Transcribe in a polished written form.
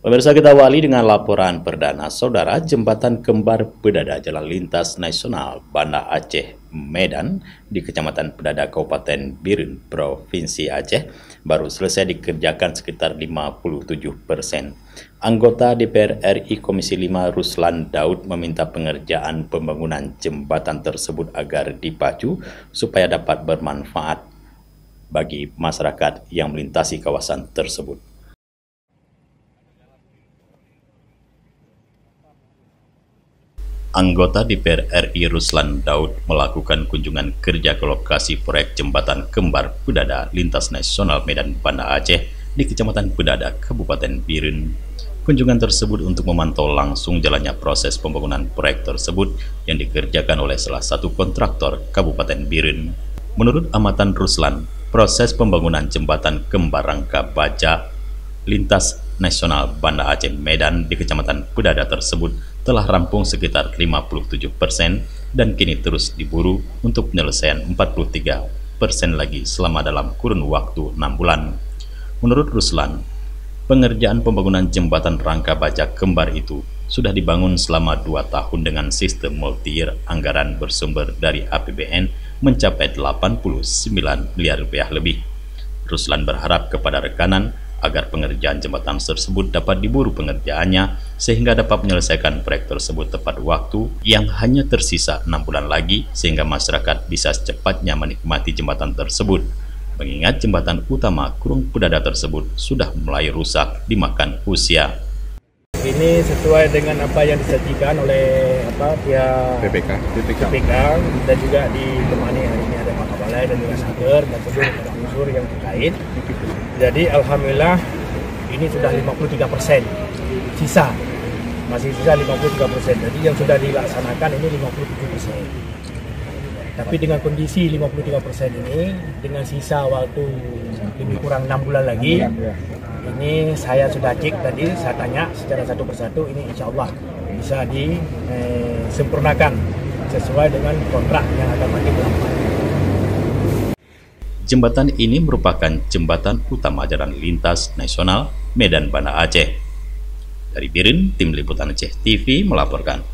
Pemirsa, kita awali dengan laporan perdana. Saudara, jembatan kembar Pedada Jalan Lintas Nasional Banda Aceh Medan di Kecamatan Pedada Kabupaten Biren, Provinsi Aceh baru selesai dikerjakan sekitar 57%. Anggota DPR RI Komisi 5 Ruslan Daud meminta pengerjaan pembangunan jembatan tersebut agar dipacu supaya dapat bermanfaat bagi masyarakat yang melintasi kawasan tersebut. Anggota DPR RI Ruslan Daud melakukan kunjungan kerja ke lokasi proyek jembatan kembar Pedada Lintas Nasional Medan Banda Aceh di Kecamatan Pedada, Kabupaten Biren. Kunjungan tersebut untuk memantau langsung jalannya proses pembangunan proyek tersebut yang dikerjakan oleh salah satu kontraktor Kabupaten Biren. Menurut amatan Ruslan, proses pembangunan jembatan kembar rangka baja Lintas Nasional Banda Aceh Medan di Kecamatan Pedada tersebut telah rampung sekitar 57% dan kini terus diburu untuk penyelesaian 43% lagi selama dalam kurun waktu 6 bulan. Menurut Ruslan, pengerjaan pembangunan jembatan rangka baja kembar itu sudah dibangun selama 2 tahun dengan sistem multi-year, anggaran bersumber dari APBN mencapai 89 miliar rupiah lebih. Ruslan berharap kepada rekanan agar pengerjaan jembatan tersebut dapat diburu pengerjaannya sehingga dapat menyelesaikan proyek tersebut tepat waktu yang hanya tersisa 6 bulan lagi sehingga masyarakat bisa secepatnya menikmati jembatan tersebut. Mengingat jembatan utama Kurung Pedada tersebut sudah mulai rusak dimakan usia. Ini sesuai dengan apa yang disajikan oleh pihak BPK dan juga ditemani hari ini ada Pak Balai dan juga Saker dan seluruh unsur yang terkait. Jadi alhamdulillah ini sudah 53%, masih sisa 53%. Jadi yang sudah dilaksanakan ini 57%. Tapi dengan kondisi 53% ini, dengan sisa waktu lebih kurang 6 bulan lagi, ini saya sudah cek tadi, saya tanya secara satu persatu, ini insya Allah bisa disempurnakan sesuai dengan kontrak yang akan mati bulan. Jembatan ini merupakan jembatan utama jalan lintas nasional Medan Banda Aceh. Dari Biren, Tim Liputan Aceh TV melaporkan.